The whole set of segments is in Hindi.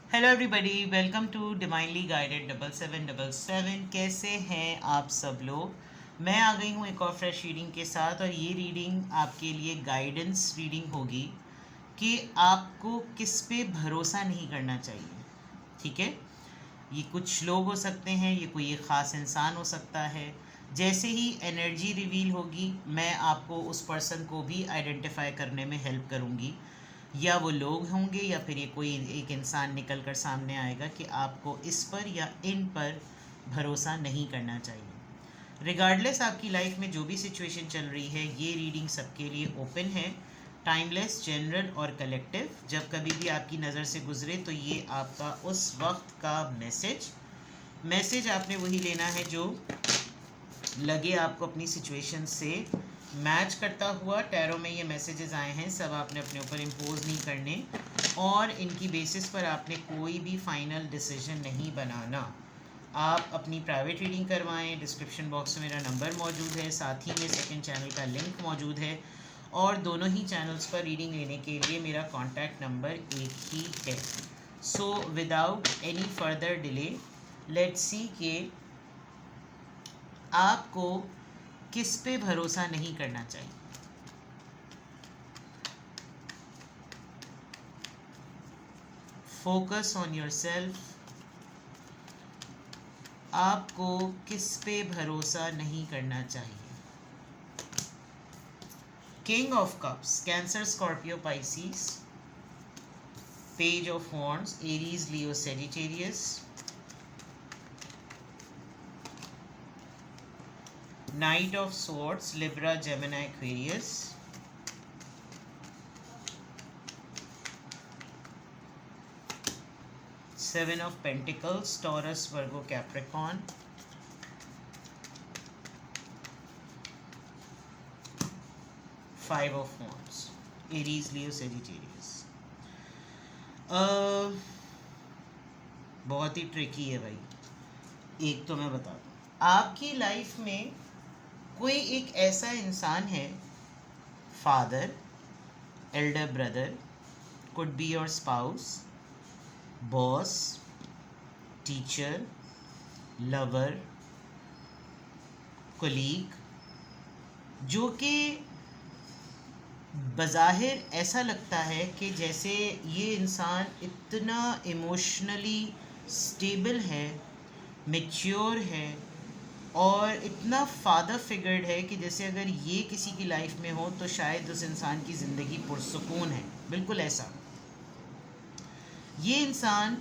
Hello everybody, welcome to divinely guided 7777। कैसे हैं आप सब लोग। मैं आ गई हूँ एक और फ्रेश रीडिंग के साथ, और ये रीडिंग आपके लिए गाइडेंस रीडिंग होगी कि आपको किस पे भरोसा नहीं करना चाहिए। ठीक है, ये कुछ लोग हो सकते हैं, ये कोई एक ख़ास इंसान हो सकता है। जैसे ही एनर्जी रिवील होगी, मैं आपको उस पर्सन को भी आइडेंटिफाई करने में हेल्प करूँगी, या वो लोग होंगे या फिर ये कोई एक इंसान निकल कर सामने आएगा कि आपको इस पर या इन पर भरोसा नहीं करना चाहिए। रिगार्डलेस आपकी लाइफ में जो भी सिचुएशन चल रही है, ये रीडिंग सबके लिए ओपन है। टाइमलेस, जनरल और कलेक्टिव। जब कभी भी आपकी नज़र से गुजरे तो ये आपका उस वक्त का मैसेज आपने वही लेना है जो लगे आपको अपनी सिचुएशन से मैच करता हुआ। टैरो में ये मैसेजेस आए हैं, सब आपने अपने ऊपर इम्पोज नहीं करने, और इनकी बेसिस पर आपने कोई भी फाइनल डिसीजन नहीं बनाना। आप अपनी प्राइवेट रीडिंग करवाएं। डिस्क्रिप्शन बॉक्स में मेरा नंबर मौजूद है, साथ ही में सेकंड चैनल का लिंक मौजूद है, और दोनों ही चैनल्स पर रीडिंग लेने के लिए मेरा कॉन्टैक्ट नंबर एक ही है। So without any further delay, let's see कि आपको किस पे भरोसा नहीं करना चाहिए। Focus on your self. आपको किस पे भरोसा नहीं करना चाहिए। King of cups, cancer, Scorpio, Pisces. Page of wands, Aries, Leo, Sagittarius. Night of swords, Libra, Gemini, Aquarius. Seven of pentacles, taurus, Virgo, Capricorn. Five of wands, Aries, Leo, Sagittarius. बहुत ही ट्रिकी है भाई। एक तो मैं बता दूँ, आपकी लाइफ में कोई एक ऐसा इंसान है, father, Elder brother, could be your spouse, boss, teacher, lover, colleague, जो कि बज़ाहिर ऐसा लगता है कि जैसे ये इंसान इतना इमोशनली स्टेबल है, मैच्योर है, और इतना फादर फिगर्ड है कि जैसे अगर ये किसी की लाइफ में हो तो शायद उस इंसान की ज़िंदगी पुरसुकून है। बिल्कुल ऐसा। ये इंसान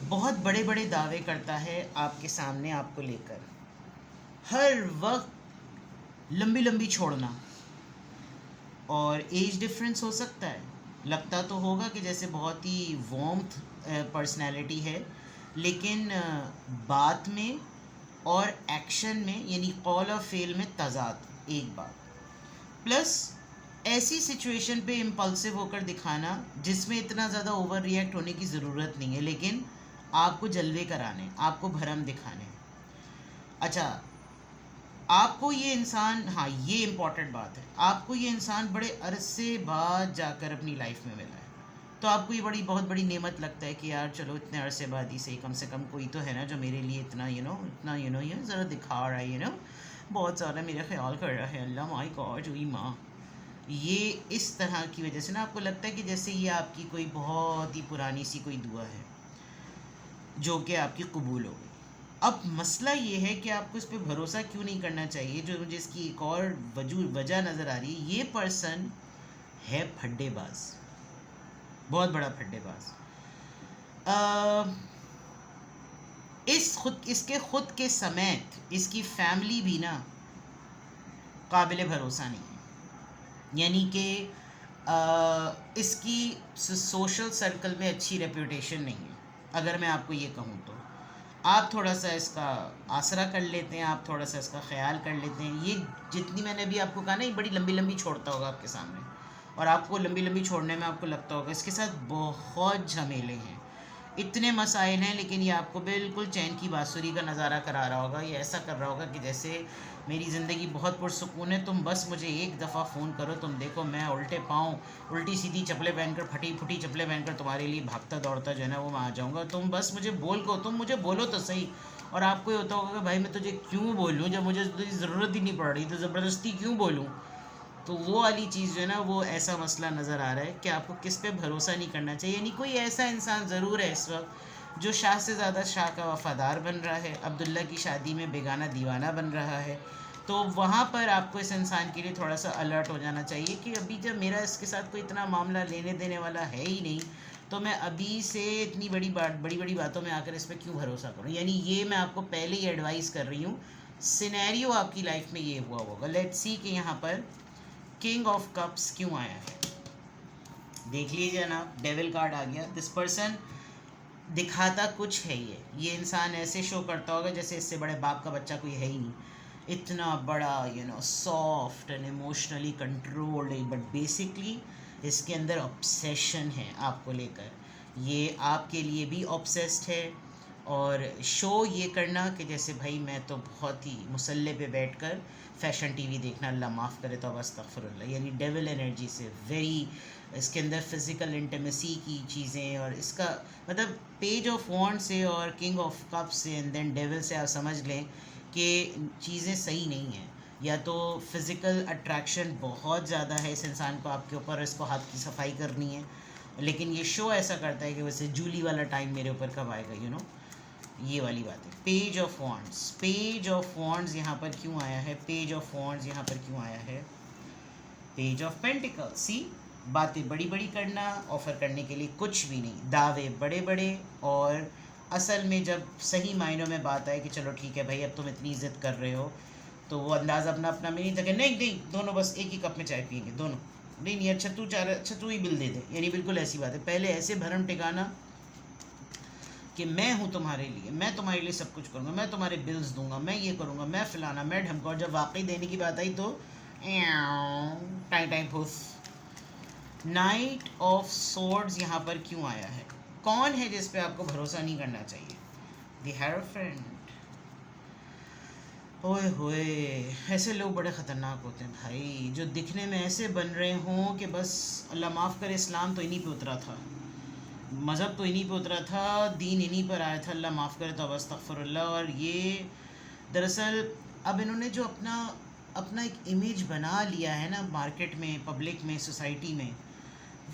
बहुत बड़े बड़े दावे करता है आपके सामने, आपको लेकर हर वक्त लंबी लंबी छोड़ना, और एज डिफरेंस हो सकता है। लगता तो होगा कि जैसे बहुत ही वार्म्थ पर्सनैलिटी है, लेकिन बात में और एक्शन में, यानी कॉल और फेल में तजाद एक बात। प्लस ऐसी सिचुएशन पे इम्पल्सिव होकर दिखाना जिसमें इतना ज़्यादा ओवर रिएक्ट होने की ज़रूरत नहीं है, लेकिन आपको जलवे कराने, आपको भरम दिखाने। अच्छा, आपको ये इंसान, हाँ ये इम्पॉर्टेंट बात है, आपको ये इंसान बड़े अरसे बाद जाकर अपनी लाइफ में मिला है, तो आपको ये बहुत बड़ी नेमत लगता है कि यार चलो इतने अरसे बाद ही सही, कम से कम कोई तो है ना जो मेरे लिए इतना इतना ये ज़रा दिखा रहा है, बहुत ज़्यादा मेरा ख्याल कर रहा है। अल्लाह माई गॉड, हुई माँ। ये इस तरह की वजह से ना आपको लगता है कि जैसे ये आपकी कोई बहुत ही पुरानी सी कोई दुआ है जो कि आपकी कबूल हो गई। अब मसला ये है कि आपको इस पर भरोसा क्यों नहीं करना चाहिए। जो मुझे इसकी एक और वजह नज़र आ रही है, ये पर्सन है फड्डेबाज, बहुत बड़ा फड्डेबाज। इसके खुद के समेत इसकी फैमिली भी ना काबिल भरोसा नहीं है। यानी कि इसकी सोशल सर्कल में अच्छी रेपुटेशन नहीं है। अगर मैं आपको ये कहूँ तो आप थोड़ा सा इसका आसरा कर लेते हैं, आप थोड़ा सा इसका ख्याल कर लेते हैं। ये जितनी मैंने अभी आपको कहा ना, ये बड़ी लंबी लंबी छोड़ता होगा आपके सामने, और आपको लंबी लंबी छोड़ने में आपको लगता होगा इसके साथ बहुत झमेले हैं, इतने मसाइल हैं, लेकिन ये आपको बिल्कुल चैन की बांसुरी का नज़ारा करा रहा होगा। ये ऐसा कर रहा होगा कि जैसे मेरी ज़िंदगी बहुत पुरसुकून है, तुम बस मुझे एक दफ़ा फ़ोन करो, तुम देखो मैं उल्टे पाँव उल्टी सीधी चप्पलें पहनकर, फटी फुटी चप्पलें पहनकर तुम्हारे लिए भागता दौड़ता जो है ना वो मैं आ जाऊँगा। तुम बस मुझे तुम मुझे बोलो तो सही। और आपको ये होता होगा कि भाई मैं तुझे क्यों बोलूँ, जब मुझे तुझे ज़रूरत ही नहीं पड़ रही तो ज़बरदस्ती क्यों बोलूँ। तो वो वाली चीज़ जो है ना, वो ऐसा मसला नज़र आ रहा है कि आपको किस पे भरोसा नहीं करना चाहिए। यानी कोई ऐसा इंसान ज़रूर है इस वक्त जो शाह से ज़्यादा शाह का वफ़ादार बन रहा है, अब्दुल्ला की शादी में बेगाना दीवाना बन रहा है। तो वहाँ पर आपको इस इंसान के लिए थोड़ा सा अलर्ट हो जाना चाहिए कि अभी जब मेरा इसके साथ कोई इतना मामला लेने देने वाला है ही नहीं, तो मैं अभी से इतनी बड़ी बड़ी बातों में आकर इस पर क्यों भरोसा करूँ। यानी ये मैं आपको पहले ही एडवाइस कर रही हूँ। सिनेरियो आपकी लाइफ में ये हुआ होगा। लेट्स सी कि यहाँ पर किंग ऑफ कप्स क्यों आया है। देख लीजिए ना, डेविल कार्ड आ गया। दिस पर्सन दिखाता कुछ है, ये इंसान ऐसे शो करता होगा जैसे इससे बड़े बाप का बच्चा कोई है ही नहीं। इतना बड़ा soft and emotionally controlled, but basically इसके अंदर ऑब्सेशन है आपको लेकर। ये आपके लिए भी ऑब्सेस्ड है। और शो ये करना कि जैसे भाई मैं तो बहुत ही मुसल्ले पे बैठकर फैशन टीवी देखना, अल्लाह माफ़ करे तो अस्तगफिरुल्लाह, यानी डेविल एनर्जी से वेरी, इसके अंदर फिज़िकल इंटीमेसी की चीज़ें। और इसका मतलब पेज ऑफ वॉन्ड से और किंग ऑफ कप से एंड देन डेविल से आप समझ लें कि चीज़ें सही नहीं हैं। या तो फिज़िकल अट्रैक्शन बहुत ज़्यादा है इस इंसान को आपके ऊपर, इसको हाथ की सफाई करनी है, लेकिन ये शो ऐसा करता है कि वैसे जूली वाला टाइम मेरे ऊपर कब आएगा, ये वाली बात है। Page of wands, page of wands यहाँ पर क्यों आया है, पेज ऑफ वॉन्ड्स यहाँ पर क्यों आया है, पेज ऑफ पेंटिकल्स। सी, बातें बड़ी बड़ी करना, ऑफ़र करने के लिए कुछ भी नहीं, दावे बड़े बड़े, और असल में जब सही मायनों में बात आए कि चलो ठीक है भाई अब तुम इतनी इज्जत कर रहे हो, तो वो अंदाज़ अपना अपना में नहीं था कि नहीं नहीं दोनों बस एक ही कप में चाय पियेंगे दोनों, नहीं नहीं अच्छा तू चाह रहा, अच्छा तू ही बिल दे दे। यानी बिल्कुल ऐसी बात है। पहले ऐसे भरम टिकाना कि मैं हूँ तुम्हारे लिए, मैं तुम्हारे लिए सब कुछ करूँगा, मैं तुम्हारे बिल्स दूंगा, मैं ये करूँगा, मैं फलाना, मैं ढमका। और जब वाकई देने की बात आई तो टाइम टाइम फूस। नाइट ऑफ सोर्ड्स यहाँ पर क्यों आया है, कौन है जिस पे आपको भरोसा नहीं करना चाहिए, द हेरोफेंट। ओए होए, ऐसे लोग बड़े ख़तरनाक होते हैं भाई, जो दिखने में ऐसे बन रहे हों कि बस अल्लाह माफ़ करे इस्लाम तो इन्हीं पे उतरा था, मज़हब तो इन्हीं पे उतरा था, दीन इन्हीं पर आया था, अल्लाह माफ़ करे तो अस्तगफिरुल्लाह। और ये दरअसल अब इन्होंने जो अपना अपना एक इमेज बना लिया है ना मार्केट में, पब्लिक में, सोसाइटी में,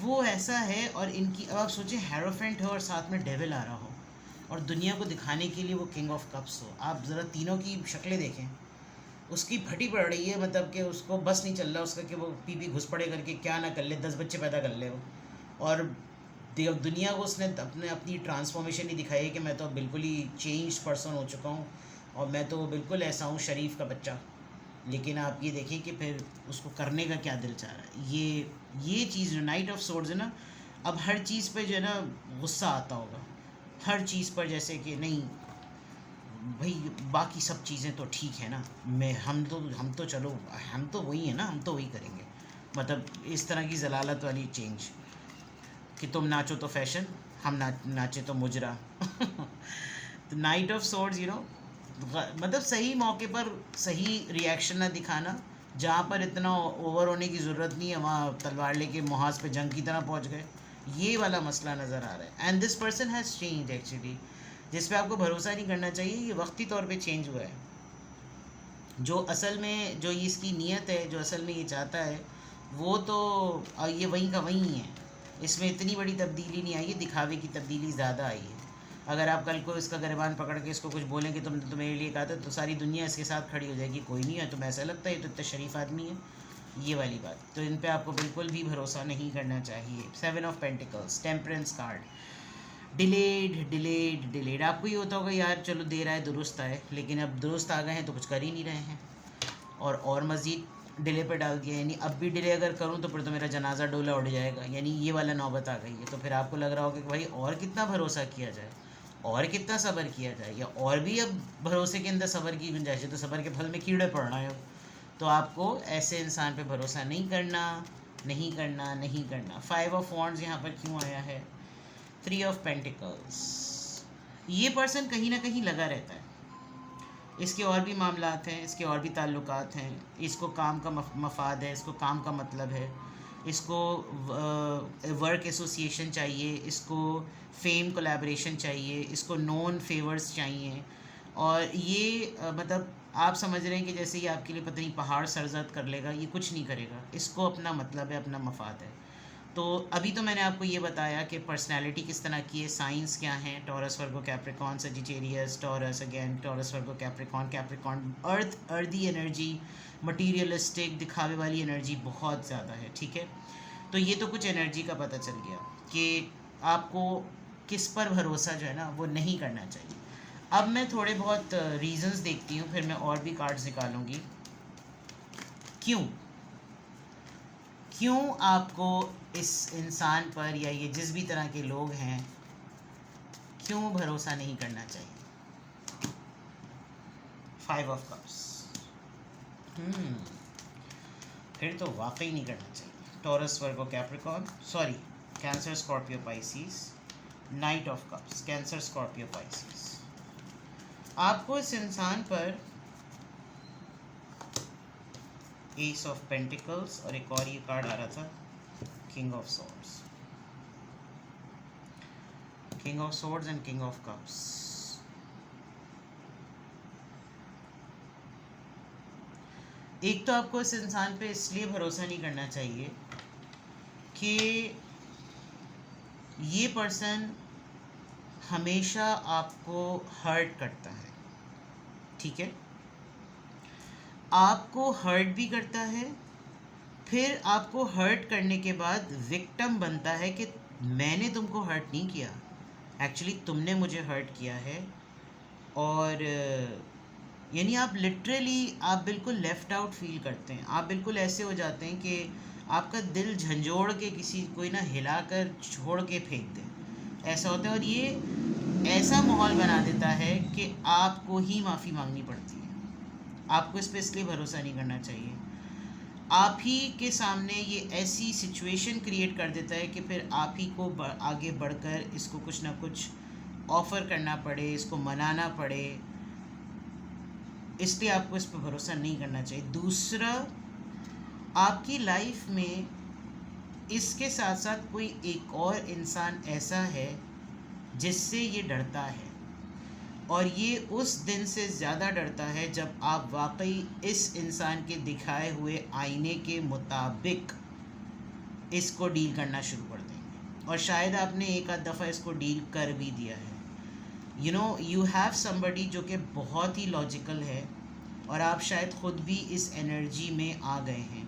वो ऐसा है। और इनकी अब आप सोचें हेरोफेंट हो और साथ में डेविल आ रहा हो, और दुनिया को दिखाने के लिए वो किंग ऑफ कप्स हो। आप ज़रा तीनों की शक्लें देखें, उसकी फटी पड़ रही है, मतलब कि उसको बस नहीं चल रहा उसका कि वो पी पी घुस पड़े करके क्या ना कर ले, 10 बच्चे पैदा कर ले वो। और दुनिया को उसने अपने अपनी ट्रांसफॉर्मेशन ही दिखाई है कि मैं तो बिल्कुल ही चेंज पर्सन हो चुका हूँ, और मैं तो बिल्कुल ऐसा हूँ शरीफ का बच्चा। लेकिन आप ये देखें कि फिर उसको करने का क्या दिल चाह रहा है। ये चीज़ जो नाइट ऑफ सोर्ड्स है ना, अब हर चीज़ पे जो है ना गुस्सा आता होगा, हर चीज़ पर, जैसे कि नहीं भाई बाकी सब चीज़ें तो ठीक है ना, मैं हम तो चलो हम तो वही है ना, हम तो वही करेंगे। मतलब इस तरह की जलालत वाली चेंज कि तुम नाचो तो फैशन, हम नाचे तो मुजरा। तो नाइट ऑफ सोर्ड्स मतलब सही मौके पर सही रिएक्शन ना दिखाना, जहाँ पर इतना ओवर होने की ज़रूरत नहीं है वहाँ तलवार लेके मुहाज पे जंग की तरह पहुँच गए, ये वाला मसला नज़र आ रहा है। And this person has change actually, जिस पे आपको भरोसा नहीं करना चाहिए, ये वक्ती तौर पे चेंज हुआ है। जो असल में जो इसकी नीयत है, जो असल में ये चाहता है, वो तो ये वहीं का वहीं है। इसमें इतनी बड़ी तब्दीली नहीं आई है, दिखावे की तब्दीली ज़्यादा आई है। अगर आप कल को इसका गिरबान पकड़ के इसको कुछ बोलें कि तुम मेरे लिए कहा था, तो सारी दुनिया इसके साथ खड़ी हो जाएगी, कोई नहीं है तुम्हें ऐसा लगता है ये तो इतना शरीफ आदमी है, ये वाली बात। तो इन पे आपको बिल्कुल भी भरोसा नहीं करना चाहिए। 7 of pentacles, temperance card, delayed delayed delayed. आपको ये होता होगा यार चलो दे रहा है दुरुस्त आए, लेकिन अब दुरुस्त आ गए हैं तो कुछ कर ही नहीं रहे हैं, और मज़ीद डिले पे डाल दिया। यानी अब भी डिले अगर करूँ तो फिर तो मेरा जनाजा डोला उड़ जाएगा, यानी ये वाला नौबत आ गई है। तो फिर आपको लग रहा होगा कि भाई और कितना भरोसा किया जाए, और कितना सब्र किया जाए, या और भी अब भरोसे के अंदर सब्र की गुंजाइश है, तो सब्र के फल में कीड़े पड़ रहे हो। तो आपको ऐसे इंसान पे भरोसा नहीं करना, नहीं करना, नहीं करना। 5 ऑफ वॉन्ड्स यहाँ पर क्यों आया है, 3 ऑफ पेंटिकल्स, ये पर्सन कहीं ना कहीं लगा रहता है, इसके और भी मामलात हैं, इसके और भी ताल्लुकात हैं, इसको काम का मफाद है, इसको काम का मतलब है, इसको वर्क एसोसिएशन चाहिए, इसको फेम कोलैबोरेशन चाहिए, इसको नॉन फेवर्स चाहिए। और ये मतलब आप समझ रहे हैं कि जैसे ये आपके लिए पता नहीं पहाड़ सरजद कर लेगा, ये कुछ नहीं करेगा, इसको अपना मतलब है, अपना मफाद है। तो अभी तो मैंने आपको ये बताया कि पर्सनालिटी किस तरह की है, साइंस क्या है, Taurus Virgo Capricorn, Sagittarius, taurus again, Taurus Virgo Capricorn, Capricorn earthy energy, materialistic दिखावे वाली एनर्जी बहुत ज़्यादा है, ठीक है। तो ये तो कुछ एनर्जी का पता चल गया कि आपको किस पर भरोसा जो है ना वो नहीं करना चाहिए। अब मैं थोड़े बहुत रीजंस देखती हूँ, फिर मैं और भी कार्ड्स निकालूंगी। क्यों आपको इस इंसान पर या ये जिस भी तरह के लोग हैं क्यों भरोसा नहीं करना चाहिए। 5 ऑफ कप्स, फिर तो वाकई नहीं करना चाहिए। Taurus Virgo Capricorn, sorry cancer Scorpio Pisces, night of cups, cancer Scorpio Pisces. आपको इस इंसान पर एस ऑफ पेंटिकल्स और एक और ये कार्ड आ रहा था king of swords, king of swords and king of cups. एक तो आपको इस इंसान पे इसलिए भरोसा नहीं करना चाहिए कि ये पर्सन हमेशा आपको हर्ट करता है, ठीक है, आपको हर्ट भी करता है, फिर आपको हर्ट करने के बाद विक्टिम बनता है कि मैंने तुमको हर्ट नहीं किया, एक्चुअली तुमने मुझे हर्ट किया है। और यानी आप लिटरली आप बिल्कुल लेफ़्ट आउट फील करते हैं, आप बिल्कुल ऐसे हो जाते हैं कि आपका दिल झंझोड़ के किसी कोई ना हिलाकर छोड़ के फेंक दे, ऐसा होता है। और ये ऐसा माहौल बना देता है कि आपको ही माफ़ी मांगनी पड़ती है। आपको इस पर इसलिए भरोसा नहीं करना चाहिए, आप ही के सामने ये ऐसी सिचुएशन क्रिएट कर देता है कि फिर आप ही को आगे बढ़कर इसको कुछ ना कुछ ऑफ़र करना पड़े, इसको मनाना पड़े, इसलिए आपको इस पर भरोसा नहीं करना चाहिए। दूसरा, आपकी लाइफ में इसके साथ साथ कोई एक और इंसान ऐसा है जिससे ये डरता है, और ये उस दिन से ज़्यादा डरता है जब आप वाकई इस इंसान के दिखाए हुए आईने के मुताबिक इसको डील करना शुरू कर देंगे। और शायद आपने एक आध दफ़ा इसको डील कर भी दिया है। यू हैव समबडी जो कि बहुत ही लॉजिकल है, और आप शायद ख़ुद भी इस एनर्जी में आ गए हैं।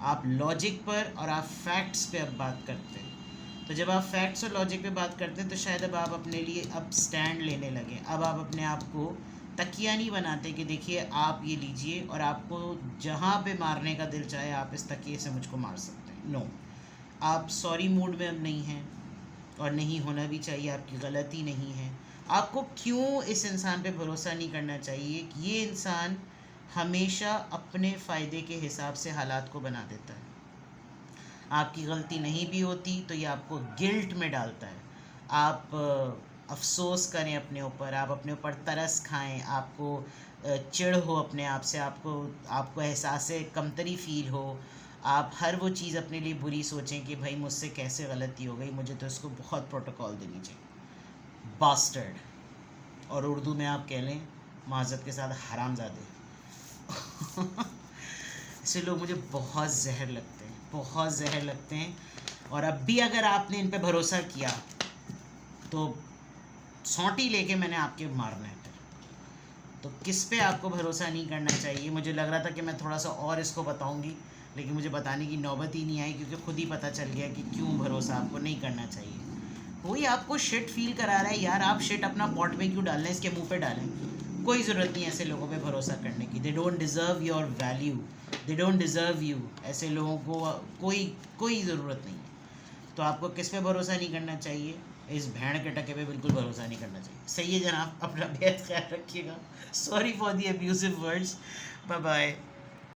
आप लॉजिक पर और आप फैक्ट्स पे अब बात करते हैं। तो जब आप फैक्ट्स और लॉजिक पे बात करते हैं तो शायद अब आप अपने लिए अब स्टैंड लेने लगे। अब आप अपने आप को तकिया नहीं बनाते कि देखिए आप ये लीजिए और आपको जहाँ पे मारने का दिल चाहे आप इस तकिए से मुझको मार सकते हैं। नो, आप सॉरी मूड में अब नहीं हैं, और नहीं होना भी चाहिए, आपकी गलती नहीं है। आपको क्यों इस इंसान पे भरोसा नहीं करना चाहिए कि ये इंसान हमेशा अपने फ़ायदे के हिसाब से हालात को बना देता है। आपकी गलती नहीं भी होती तो ये आपको गिल्ट में डालता है। आप अफसोस करें अपने ऊपर, आप अपने ऊपर तरस खाएं, आपको चिढ़ हो अपने आप से, आपको एहसास कमतरी फ़ील हो, आप हर वो चीज़ अपने लिए बुरी सोचें कि भाई मुझसे कैसे गलती हो गई, मुझे तो इसको बहुत प्रोटोकॉल देनी चाहिए, बास्टर्ड। और उर्दू में आप कह लें माज़रत के साथ हरामज़ादे। ऐसे लोग मुझे बहुत जहर लगते हैं, बहुत जहर लगते हैं। और अब भी अगर आपने इन पे भरोसा किया तो सौंटी लेके मैंने आपके मारना है। तो किस पे आपको भरोसा नहीं करना चाहिए। मुझे लग रहा था कि मैं थोड़ा सा और इसको बताऊंगी, लेकिन मुझे बताने की नौबत ही नहीं आई, क्योंकि खुद ही पता चल गया कि क्यों भरोसा आपको नहीं करना चाहिए। वही आपको शिट फील करा रहा है यार, आप शिट अपना पॉट में क्यों डाल रहे हैं, इसके मुंह पे डालें। कोई ज़रूरत नहीं है ऐसे लोगों पे भरोसा करने की। They don't deserve your value, they don't deserve you. ऐसे लोगों को कोई ज़रूरत नहीं है। तो आपको किस पे भरोसा नहीं करना चाहिए, इस भेड़ के टके पे बिल्कुल भरोसा नहीं करना चाहिए। सही है जनाब, अपना बेहद ख्याल रखिएगा। Sorry for the abusive words, bye bye.